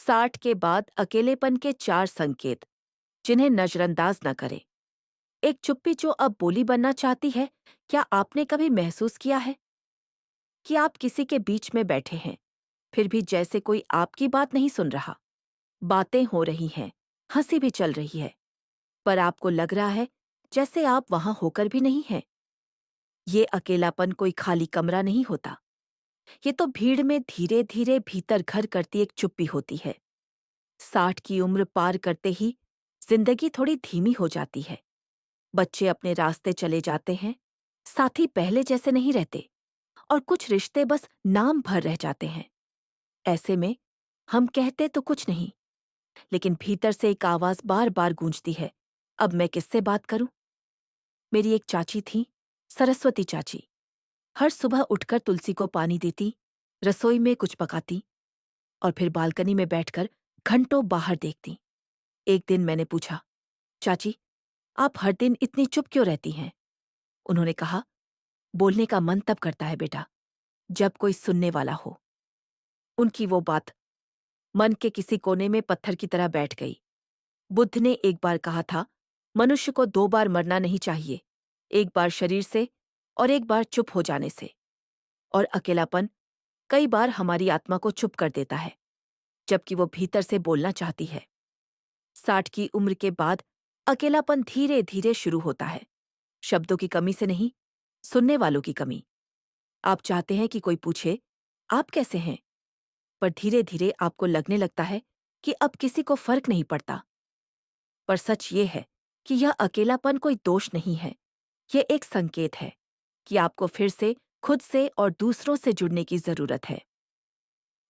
60 के बाद अकेलेपन के 4 संकेत जिन्हें नजरअंदाज न करें। एक चुप्पी जो अब बोली बनना चाहती है। क्या आपने कभी महसूस किया है कि आप किसी के बीच में बैठे हैं, फिर भी जैसे कोई आपकी बात नहीं सुन रहा? बातें हो रही हैं, हंसी भी चल रही है, पर आपको लग रहा है जैसे आप वहां होकर भी नहीं हैं। ये अकेलापन कोई खाली कमरा नहीं होता। ये तो भीड़ में धीरे धीरे भीतर घर करती एक चुप्पी होती है। 60 की उम्र पार करते ही जिंदगी थोड़ी धीमी हो जाती है। बच्चे अपने रास्ते चले जाते हैं, साथी पहले जैसे नहीं रहते, और कुछ रिश्ते बस नाम भर रह जाते हैं। ऐसे में हम कहते तो कुछ नहीं, लेकिन भीतर से एक आवाज बार बार गूंजती है, अब मैं किससे बात करूं? मेरी एक चाची थी, सरस्वती चाची। हर सुबह उठकर तुलसी को पानी देती, रसोई में कुछ पकाती और फिर बालकनी में बैठकर घंटों बाहर देखती। एक दिन मैंने पूछा, चाची, आप हर दिन इतनी चुप क्यों रहती हैं? उन्होंने कहा, बोलने का मन तब करता है बेटा, जब कोई सुनने वाला हो। उनकी वो बात मन के किसी कोने में पत्थर की तरह बैठ गई। बुद्ध ने एक बार कहा था, मनुष्य को 2 बार मरना नहीं चाहिए, एक बार शरीर से और एक बार चुप हो जाने से। और अकेलापन कई बार हमारी आत्मा को चुप कर देता है, जबकि वो भीतर से बोलना चाहती है। 60 की उम्र के बाद अकेलापन धीरे धीरे शुरू होता है। शब्दों की कमी से नहीं, सुनने वालों की कमी। आप चाहते हैं कि कोई पूछे, आप कैसे हैं? पर धीरे धीरे आपको लगने लगता है कि अब किसी को फर्क नहीं पड़ता। पर सच ये है कि यह अकेलापन कोई दोष नहीं है। ये एक संकेत है कि आपको फिर से खुद से और दूसरों से जुड़ने की जरूरत है।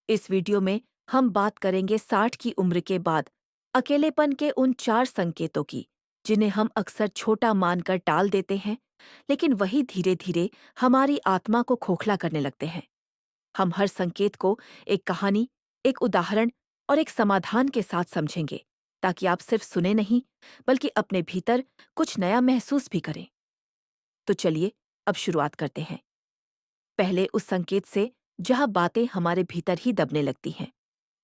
इस वीडियो में हम बात करेंगे 60 की उम्र के बाद अकेलेपन के उन 4 संकेतों की, जिन्हें हम अक्सर छोटा मानकर टाल देते हैं, लेकिन वही धीरे धीरे हमारी आत्मा को खोखला करने लगते हैं। हम हर संकेत को एक कहानी, एक उदाहरण और एक समाधान के साथ समझेंगे, ताकि आप सिर्फ सुने नहीं, बल्कि अपने भीतर कुछ नया महसूस भी करें। तो चलिए अब शुरुआत करते हैं। पहले उस संकेत से जहां बातें हमारे भीतर ही दबने लगती हैं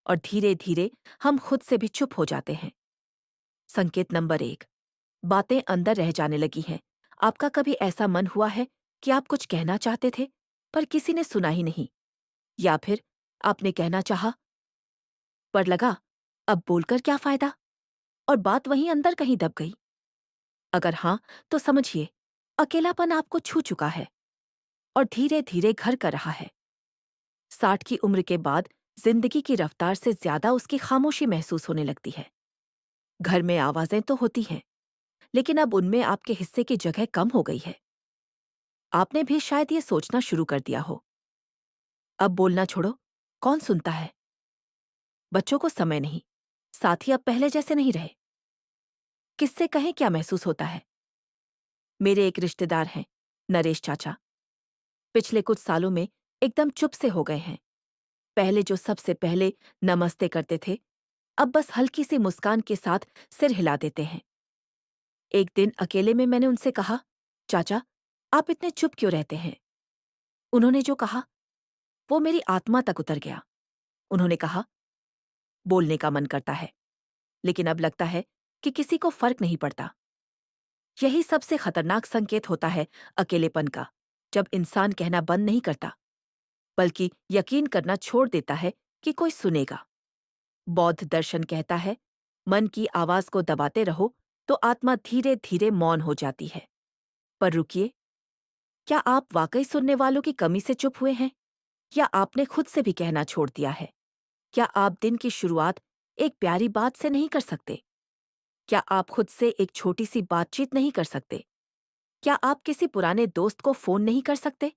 और धीरे धीरे हम खुद से भी चुप हो जाते हैं। संकेत नंबर 1, बातें अंदर रह जाने लगी हैं। आपका कभी ऐसा मन हुआ है कि आप कुछ कहना चाहते थे, पर किसी ने सुना ही नहीं? या फिर आपने कहना चाहा, पर लगा अब बोलकर क्या फायदा, और बात वहीं अंदर कहीं दब गई? अगर हाँ, तो समझिए अकेलापन आपको छू चुका है और धीरे धीरे घर कर रहा है। 60 की उम्र के बाद जिंदगी की रफ्तार से ज्यादा उसकी खामोशी महसूस होने लगती है। घर में आवाजें तो होती हैं, लेकिन अब उनमें आपके हिस्से की जगह कम हो गई है। आपने भी शायद ये सोचना शुरू कर दिया हो, अब बोलना छोड़ो, कौन सुनता है? बच्चों को समय नहीं, साथी अब पहले जैसे नहीं रहे। किससे कहें क्या महसूस होता है? मेरे एक रिश्तेदार हैं, नरेश चाचा। पिछले कुछ सालों में एकदम चुप से हो गए हैं। पहले जो सबसे पहले नमस्ते करते थे, अब बस हल्की सी मुस्कान के साथ सिर हिला देते हैं। एक दिन अकेले में मैंने उनसे कहा, चाचा, आप इतने चुप क्यों रहते हैं? उन्होंने जो कहा वो मेरी आत्मा तक उतर गया। उन्होंने कहा, बोलने का मन करता है, लेकिन अब लगता है कि किसी को फर्क नहीं पड़ता। यही सबसे खतरनाक संकेत होता है अकेलेपन का, जब इंसान कहना बंद नहीं करता, बल्कि यकीन करना छोड़ देता है कि कोई सुनेगा। बौद्ध दर्शन कहता है, मन की आवाज को दबाते रहो तो आत्मा धीरे धीरे मौन हो जाती है। पर रुकिए, क्या आप वाकई सुनने वालों की कमी से चुप हुए हैं, या आपने खुद से भी कहना छोड़ दिया है? क्या आप दिन की शुरुआत एक प्यारी बात से नहीं कर सकते? क्या आप खुद से एक छोटी सी बातचीत नहीं कर सकते? क्या आप किसी पुराने दोस्त को फोन नहीं कर सकते?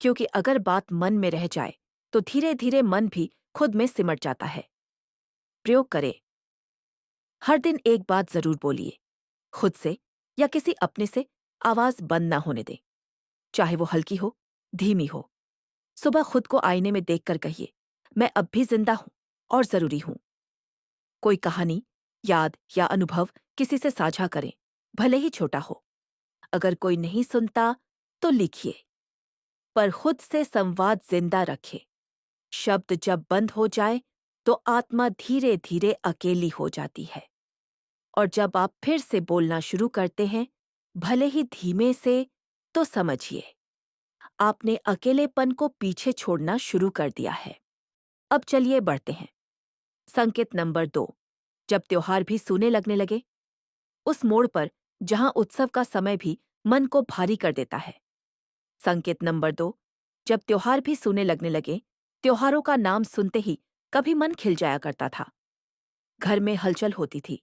क्योंकि अगर बात मन में रह जाए, तो धीरे धीरे मन भी खुद में सिमट जाता है। प्रयोग करें। हर दिन एक बात जरूर बोलिए, खुद से या किसी अपने से। आवाज बंद ना होने दें, चाहे वो हल्की हो, धीमी हो। सुबह खुद को आईने में देखकर कहिए, मैं अब भी जिंदा हूं और जरूरी हूं। कोई कहानी, याद या अनुभव किसी से साझा करें, भले ही छोटा हो। अगर कोई नहीं सुनता तो लिखिए, पर खुद से संवाद जिंदा रखें। शब्द जब बंद हो जाए तो आत्मा धीरे धीरे अकेली हो जाती है। और जब आप फिर से बोलना शुरू करते हैं, भले ही धीमे से, तो समझिए आपने अकेलेपन को पीछे छोड़ना शुरू कर दिया है। अब चलिए बढ़ते हैं। संकेत नंबर 2, जब त्योहार भी सूने लगने लगे, उस मोड़ पर जहां उत्सव का समय भी मन को भारी कर देता है। संकेत नंबर 2, जब त्योहार भी सूने लगने लगे, त्योहारों का नाम सुनते ही कभी मन खिल जाया करता था। घर में हलचल होती थी,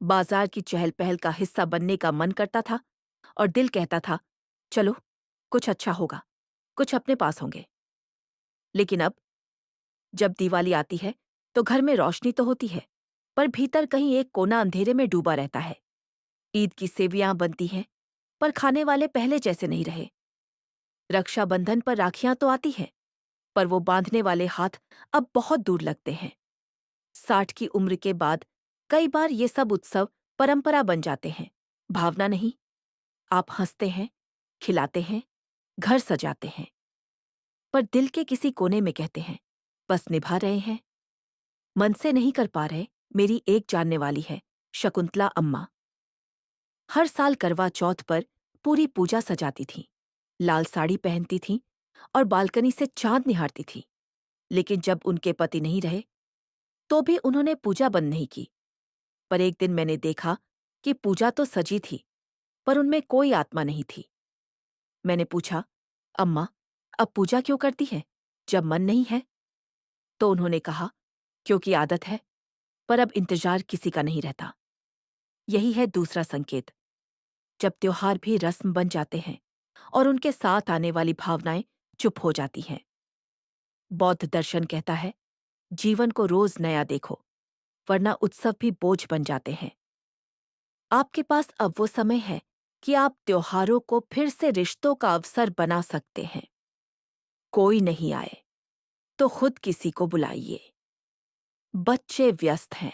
बाजार की चहल पहल का हिस्सा बनने का मन करता था और दिल कहता था, चलो कुछ अच्छा होगा, कुछ अपने पास होंगे। लेकिन अब जब दिवाली आती है तो घर में रोशनी तो होती है, पर भीतर कहीं एक कोना अंधेरे में डूबा रहता है। ईद की सेवियां बनती हैं, पर खाने वाले पहले जैसे नहीं रहे। रक्षाबंधन पर राखियां तो आती हैं, पर वो बांधने वाले हाथ अब बहुत दूर लगते हैं। 60 की उम्र के बाद कई बार ये सब उत्सव परंपरा बन जाते हैं, भावना नहीं। आप हंसते हैं, खिलाते हैं, घर सजाते हैं, पर दिल के किसी कोने में कहते हैं, बस निभा रहे हैं। मन से नहीं कर पा रहे। मेरी एक जानने वाली है, शकुंतला अम्मा। हर साल करवा चौथ पर पूरी पूजा सजाती थीं, लाल साड़ी पहनती थीं और बालकनी से चांद निहारती थी। लेकिन जब उनके पति नहीं रहे, तो भी उन्होंने पूजा बंद नहीं की। पर एक दिन मैंने देखा कि पूजा तो सजी थी, पर उनमें कोई आत्मा नहीं थी। मैंने पूछा, अम्मा, अब पूजा क्यों करती है, जब मन नहीं है? तो उन्होंने कहा, क्योंकि आदत है, पर अब इंतजार किसी का नहीं रहता। यही है दूसरा संकेत, जब त्योहार भी रस्म बन जाते हैं और उनके साथ आने वाली भावनाएं चुप हो जाती हैं। बौद्ध दर्शन कहता है, जीवन को रोज नया देखो, वरना उत्सव भी बोझ बन जाते हैं। आपके पास अब वो समय है कि आप त्योहारों को फिर से रिश्तों का अवसर बना सकते हैं। कोई नहीं आए तो खुद किसी को बुलाइए। बच्चे व्यस्त हैं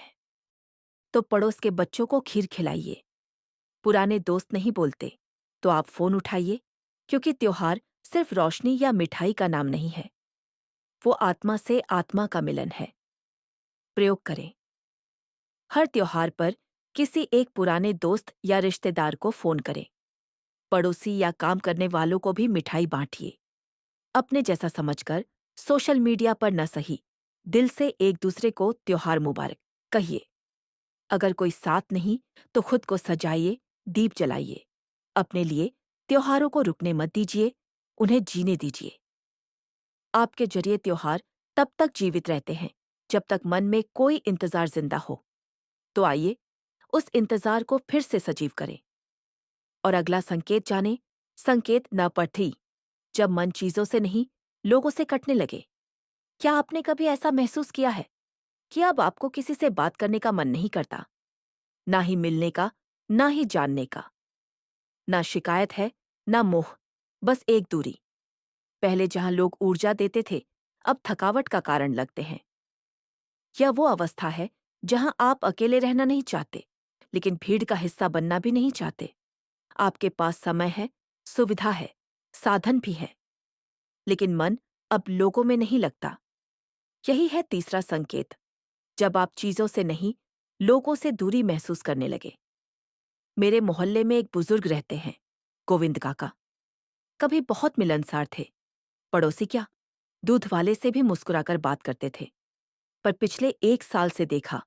तो पड़ोस के बच्चों को खीर खिलाइए। पुराने दोस्त नहीं बोलते तो आप फोन उठाइए, क्योंकि त्योहार सिर्फ रोशनी या मिठाई का नाम नहीं है, वो आत्मा से आत्मा का मिलन है। प्रयोग करें। हर त्योहार पर किसी एक पुराने दोस्त या रिश्तेदार को फोन करें। पड़ोसी या काम करने वालों को भी मिठाई बांटिए। अपने जैसा समझकर सोशल मीडिया पर न सही, दिल से एक दूसरे को त्योहार मुबारक कहिए। अगर कोई साथ नहीं तो खुद को सजाइए, दीप जलाइए। अपने लिए त्योहारों को रुकने मत दीजिए, उन्हें जीने दीजिए। आपके जरिए त्योहार तब तक जीवित रहते हैं जब तक मन में कोई इंतजार जिंदा हो। तो आइए उस इंतजार को फिर से सजीव करें। और अगला संकेत जाने, संकेत न पढ़ी, जब मन चीजों से नहीं, लोगों से कटने लगे। क्या आपने कभी ऐसा महसूस किया है कि अब आपको किसी से बात करने का मन नहीं करता? ना ही मिलने का, ना ही जानने का। ना शिकायत है, ना मोह, बस एक दूरी। पहले जहां लोग ऊर्जा देते थे, अब थकावट का कारण लगते हैं। यह वो अवस्था है जहां आप अकेले रहना नहीं चाहते, लेकिन भीड़ का हिस्सा बनना भी नहीं चाहते। आपके पास समय है, सुविधा है, साधन भी है, लेकिन मन अब लोगों में नहीं लगता। यही है तीसरा संकेत, जब आप चीजों से नहीं, लोगों से दूरी महसूस करने लगे। मेरे मोहल्ले में एक बुजुर्ग रहते हैं, गोविंद काका। कभी बहुत मिलनसार थे। पड़ोसी क्या, दूध वाले से भी मुस्कुराकर बात करते थे। पर पिछले 1 साल से देखा,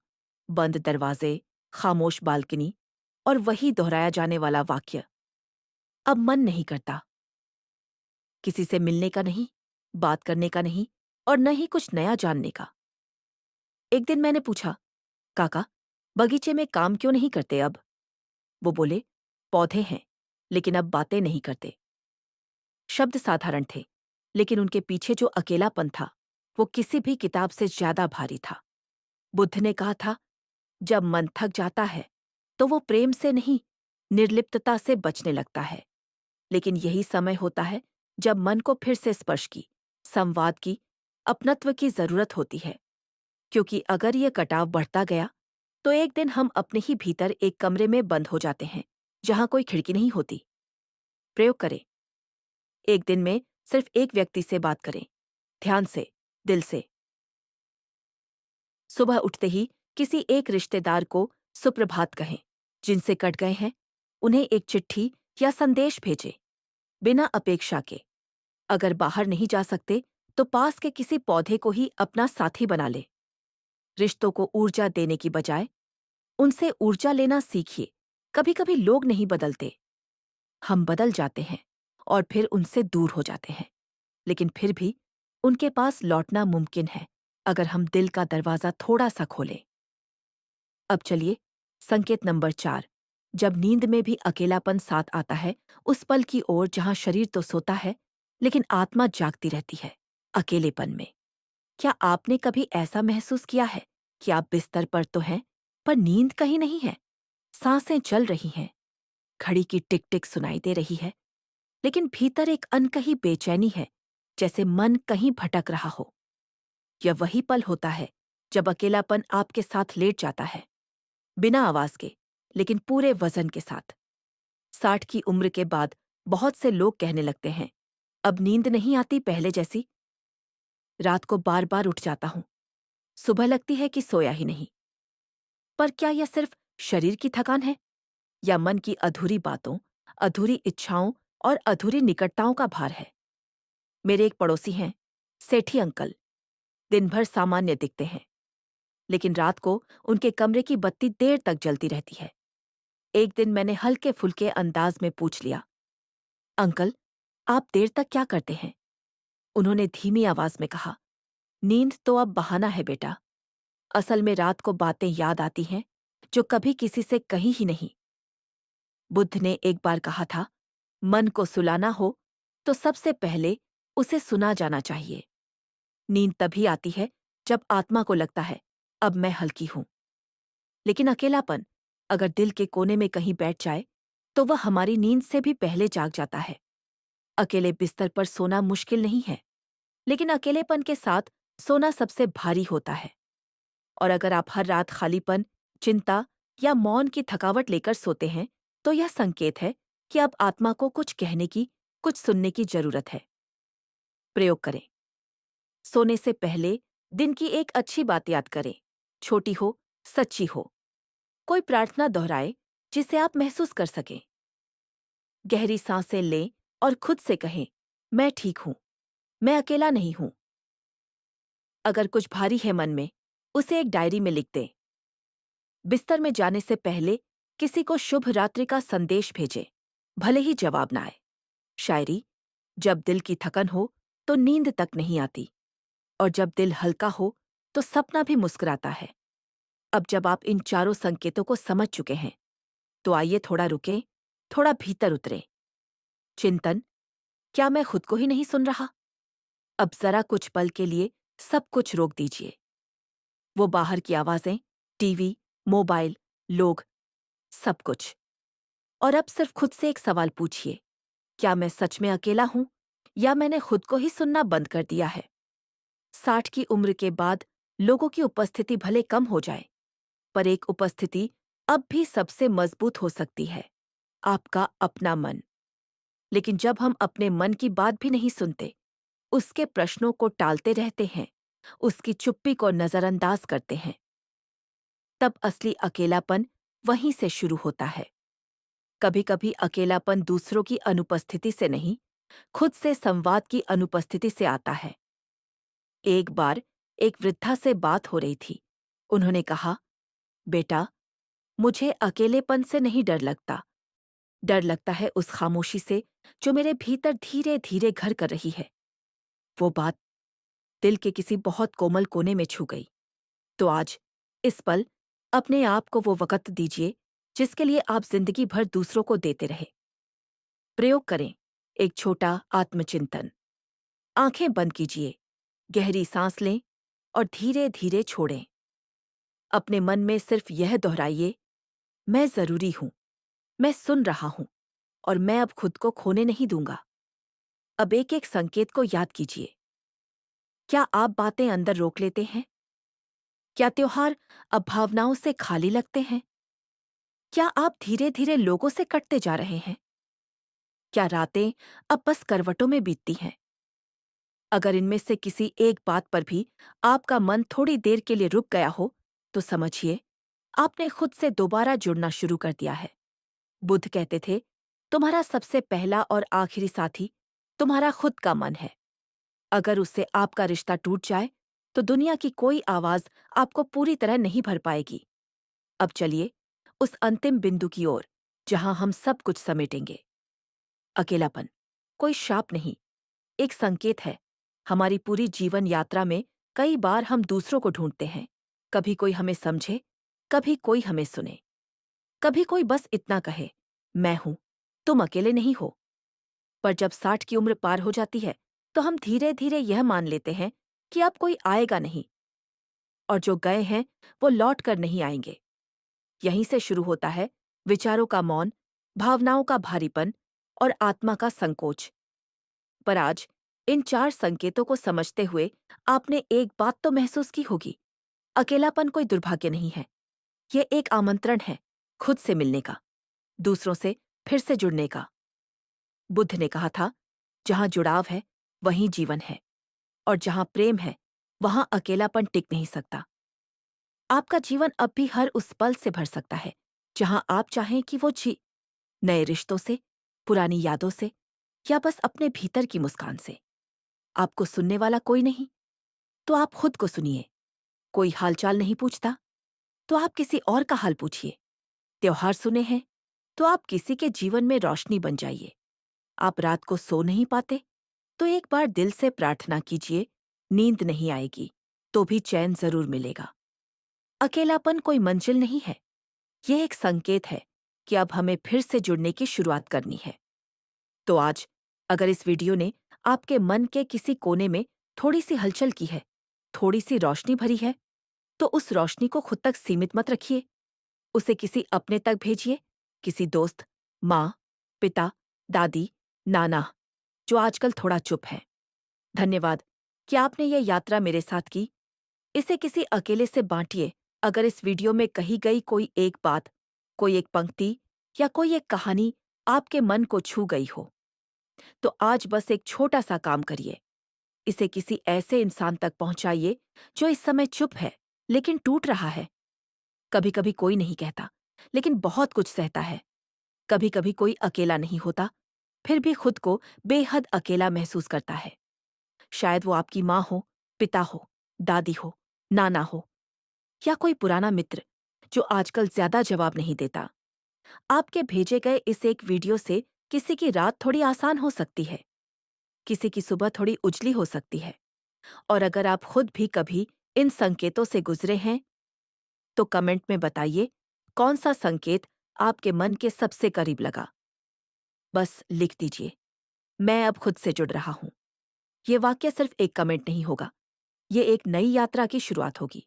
बंद दरवाजे, खामोश बालकनी और वही दोहराया जाने वाला वाक्य। अब मन नहीं करता, किसी से मिलने का नहीं, बात करने का नहीं, और न ही कुछ नया जानने का। एक दिन मैंने पूछा, काका, बगीचे में काम क्यों नहीं करते अब? वो बोले, पौधे हैं, लेकिन अब बातें नहीं करते। शब्द साधारण थे, लेकिन उनके पीछे जो अकेलापन था, वो किसी भी किताब से ज्यादा भारी था। बुद्ध ने कहा था, जब मन थक जाता है तो वो प्रेम से नहीं, निर्लिप्तता से बचने लगता है। लेकिन यही समय होता है जब मन को फिर से स्पर्श की, संवाद की, अपनत्व की जरूरत होती है। क्योंकि अगर ये कटाव बढ़ता गया तो एक दिन हम अपने ही भीतर एक कमरे में बंद हो जाते हैं, जहां कोई खिड़की नहीं होती। प्रयोग करें। एक दिन में सिर्फ एक व्यक्ति से बात करें, ध्यान से, दिल से। सुबह उठते ही किसी एक रिश्तेदार को सुप्रभात कहें। जिनसे कट गए हैं उन्हें एक चिट्ठी या संदेश भेजें, बिना अपेक्षा के। अगर बाहर नहीं जा सकते तो पास के किसी पौधे को ही अपना साथी बना ले। रिश्तों को ऊर्जा देने की बजाय उनसे ऊर्जा लेना सीखिए। कभी कभी लोग नहीं बदलते, हम बदल जाते हैं और फिर उनसे दूर हो जाते हैं। लेकिन फिर भी उनके पास लौटना मुमकिन है, अगर हम दिल का दरवाजा थोड़ा सा खोलें। अब चलिए, संकेत नंबर 4। जब नींद में भी अकेलापन साथ आता है, उस पल की ओर जहां शरीर तो सोता है लेकिन आत्मा जागती रहती है, अकेलेपन में। क्या आपने कभी ऐसा महसूस किया है कि आप बिस्तर पर तो हैं, पर नींद कहीं नहीं है? सांसें चल रही हैं, घड़ी की टिक टिक सुनाई दे रही है, लेकिन भीतर एक अनकही बेचैनी है, जैसे मन कहीं भटक रहा हो। यह वही पल होता है जब अकेलापन आपके साथ लेट जाता है, बिना आवाज के, लेकिन पूरे वजन के साथ। 60 की उम्र के बाद बहुत से लोग कहने लगते हैं, अब नींद नहीं आती पहले जैसी। रात को बार बार उठ जाता हूं, सुबह लगती है कि सोया ही नहीं। पर क्या यह सिर्फ शरीर की थकान है, या मन की अधूरी बातों, अधूरी इच्छाओं और अधूरी निकटताओं का भार है? मेरे एक पड़ोसी हैं, सेठी अंकल। दिन भर सामान्य दिखते हैं, लेकिन रात को उनके कमरे की बत्ती देर तक जलती रहती है। एक दिन मैंने हल्के फुल्के अंदाज में पूछ लिया, अंकल, आप देर तक क्या करते हैं? उन्होंने धीमी आवाज में कहा, नींद तो अब बहाना है बेटा। असल में रात को बातें याद आती हैं जो कभी किसी से कही ही नहीं। बुद्ध ने एक बार कहा था, मन को सुलाना हो तो सबसे पहले उसे सुना जाना चाहिए। नींद तभी आती है जब आत्मा को लगता है, अब मैं हल्की हूं। लेकिन अकेलापन अगर दिल के कोने में कहीं बैठ जाए तो वह हमारी नींद से भी पहले जाग जाता है। अकेले बिस्तर पर सोना मुश्किल नहीं है, लेकिन अकेलेपन के साथ सोना सबसे भारी होता है। और अगर आप हर रात खालीपन, चिंता या मौन की थकावट लेकर सोते हैं, तो यह संकेत है कि अब आत्मा को कुछ कहने की, कुछ सुनने की जरूरत है। प्रयोग करें। सोने से पहले दिन की एक अच्छी बात याद करें, छोटी हो, सच्ची हो। कोई प्रार्थना दोहराए जिसे आप महसूस कर सकें। गहरी सांसें लें और खुद से कहें, मैं ठीक हूं, मैं अकेला नहीं हूं। अगर कुछ भारी है मन में, उसे एक डायरी में लिख दें। बिस्तर में जाने से पहले किसी को शुभ रात्रि का संदेश भेजें, भले ही जवाब ना आए। शायरी, जब दिल की थकन हो तो नींद तक नहीं आती, और जब दिल हल्का हो तो सपना भी मुस्कुराता है। अब जब आप इन चारों संकेतों को समझ चुके हैं, तो आइए थोड़ा रुकें, थोड़ा भीतर उतरें। चिंतन, क्या मैं खुद को ही नहीं सुन रहा? अब जरा कुछ पल के लिए सब कुछ रोक दीजिए। वो बाहर की आवाजें, टीवी, मोबाइल, लोग, सब कुछ। और अब सिर्फ खुद से एक सवाल पूछिए, क्या मैं सच में अकेला हूं, या मैंने खुद को ही सुनना बंद कर दिया है? 60 की उम्र के बाद लोगों की उपस्थिति भले कम हो जाए, पर एक उपस्थिति अब भी सबसे मजबूत हो सकती है, आपका अपना मन। लेकिन जब हम अपने मन की बात भी नहीं सुनते, उसके प्रश्नों को टालते रहते हैं, उसकी चुप्पी को नजरअंदाज करते हैं, तब असली अकेलापन वहीं से शुरू होता है। कभी कभी अकेलापन दूसरों की अनुपस्थिति से नहीं, खुद से संवाद की अनुपस्थिति से आता है। एक बार एक वृद्धा से बात हो रही थी। उन्होंने कहा, बेटा, मुझे अकेलेपन से नहीं डर लगता। डर लगता है उस खामोशी से जो मेरे भीतर धीरे धीरे घर कर रही है। वो बात दिल के किसी बहुत कोमल कोने में छू गई। तो आज, इस पल, अपने आप को वो वक़्त दीजिए जिसके लिए आप जिंदगी भर दूसरों को देते रहे। प्रयोग करें। एक छोटा आत्मचिंतन। आंखें बंद कीजिए, गहरी सांस लें और धीरे धीरे छोड़ें। अपने मन में सिर्फ यह दोहराइए, मैं जरूरी हूं, मैं सुन रहा हूं, और मैं अब खुद को खोने नहीं दूंगा। अब एक एक संकेत को याद कीजिए। क्या आप बातें अंदर रोक लेते हैं? क्या त्योहार अब भावनाओं से खाली लगते हैं? क्या आप धीरे धीरे लोगों से कटते जा रहे हैं? क्या रातें अब बस करवटों में बीतती हैं? अगर इनमें से किसी एक बात पर भी आपका मन थोड़ी देर के लिए रुक गया हो, तो समझिए आपने खुद से दोबारा जुड़ना शुरू कर दिया है। बुद्ध कहते थे, तुम्हारा सबसे पहला और आखिरी साथी तुम्हारा खुद का मन है। अगर उससे आपका रिश्ता टूट जाए, तो दुनिया की कोई आवाज आपको पूरी तरह नहीं भर पाएगी। अब चलिए उस अंतिम बिंदु की ओर, जहां हम सब कुछ समेटेंगे। अकेलापन कोई शाप नहीं, एक संकेत है। हमारी पूरी जीवन यात्रा में कई बार हम दूसरों को ढूंढते हैं। कभी कोई हमें समझे, कभी कोई हमें सुने, कभी कोई बस इतना कहे, मैं हूं, तुम अकेले नहीं हो। पर जब 60 की उम्र पार हो जाती है, तो हम धीरे धीरे यह मान लेते हैं कि अब कोई आएगा नहीं, और जो गए हैं वो लौट कर नहीं आएंगे। यहीं से शुरू होता है विचारों का मौन, भावनाओं का भारीपन और आत्मा का संकोच। पर आज इन 4 संकेतों को समझते हुए आपने एक बात तो महसूस की होगी, अकेलापन कोई दुर्भाग्य नहीं है। ये एक आमंत्रण है खुद से मिलने का, दूसरों से फिर से जुड़ने का। बुद्ध ने कहा था, जहां जुड़ाव है वहीं जीवन है, और जहां प्रेम है वहां अकेलापन टिक नहीं सकता। आपका जीवन अब भी हर उस पल से भर सकता है जहां आप चाहें कि वो जी, नए रिश्तों से, पुरानी यादों से, या बस अपने भीतर की मुस्कान से। आपको सुनने वाला कोई नहीं, तो आप खुद को सुनिए। कोई हालचाल नहीं पूछता, तो आप किसी और का हाल पूछिए। त्योहार सुने हैं, तो आप किसी के जीवन में रोशनी बन जाइए। आप रात को सो नहीं पाते, तो एक बार दिल से प्रार्थना कीजिए, नींद नहीं आएगी, तो भी चैन जरूर मिलेगा। अकेलापन कोई मंजिल नहीं है, ये एक संकेत है कि अब हमें फिर से जुड़ने की शुरुआत करनी है। तो आज, अगर इस वीडियो ने आपके मन के किसी कोने में थोड़ी सी हलचल की है, थोड़ी सी रोशनी भरी है, तो उस रोशनी को खुद तक सीमित मत रखिए। उसे किसी अपने तक भेजिए, किसी दोस्त, माँ, पिता, दादी, नाना, जो आजकल थोड़ा चुप है। धन्यवाद कि आपने ये यात्रा मेरे साथ की। इसे किसी अकेले से बांटिए। अगर इस वीडियो में कही गई कोई एक बात, कोई एक पंक्ति या कोई एक कहानी आपके मन को छू गई हो, तो आज बस एक छोटा सा काम करिए। इसे किसी ऐसे इंसान तक पहुंचाइए जो इस समय चुप है लेकिन टूट रहा है। कभी कभी कोई नहीं कहता, लेकिन बहुत कुछ सहता है। कभी कभी कोई अकेला नहीं होता, फिर भी खुद को बेहद अकेला महसूस करता है। शायद वो आपकी माँ हो, पिता हो, दादी हो, नाना हो, या कोई पुराना मित्र जो आजकल ज्यादा जवाब नहीं देता। आपके भेजे गए इस एक वीडियो से किसी की रात थोड़ी आसान हो सकती है, किसी की सुबह थोड़ी उजली हो सकती है। और अगर आप खुद भी कभी इन संकेतों से गुजरे हैं, तो कमेंट में बताइए कौन सा संकेत आपके मन के सबसे करीब लगा। बस लिख दीजिए, मैं अब खुद से जुड़ रहा हूं। ये वाक्य सिर्फ एक कमेंट नहीं होगा, ये एक नई यात्रा की शुरुआत होगी।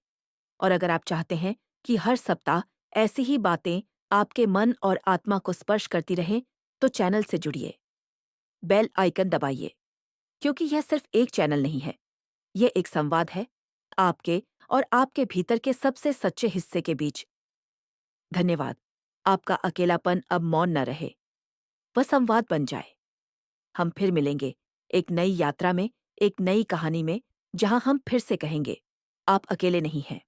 और अगर आप चाहते हैं कि हर सप्ताह ऐसी ही बातें आपके मन और आत्मा को स्पर्श करती रहें, तो चैनल से जुड़िए, बेल आइकन दबाइए, क्योंकि यह सिर्फ एक चैनल नहीं है, ये एक संवाद है आपके और आपके भीतर के सबसे सच्चे हिस्से के बीच। धन्यवाद। आपका अकेलापन अब मौन न रहे, वह संवाद बन जाए। हम फिर मिलेंगे एक नई यात्रा में, एक नई कहानी में, जहां हम फिर से कहेंगे, आप अकेले नहीं हैं।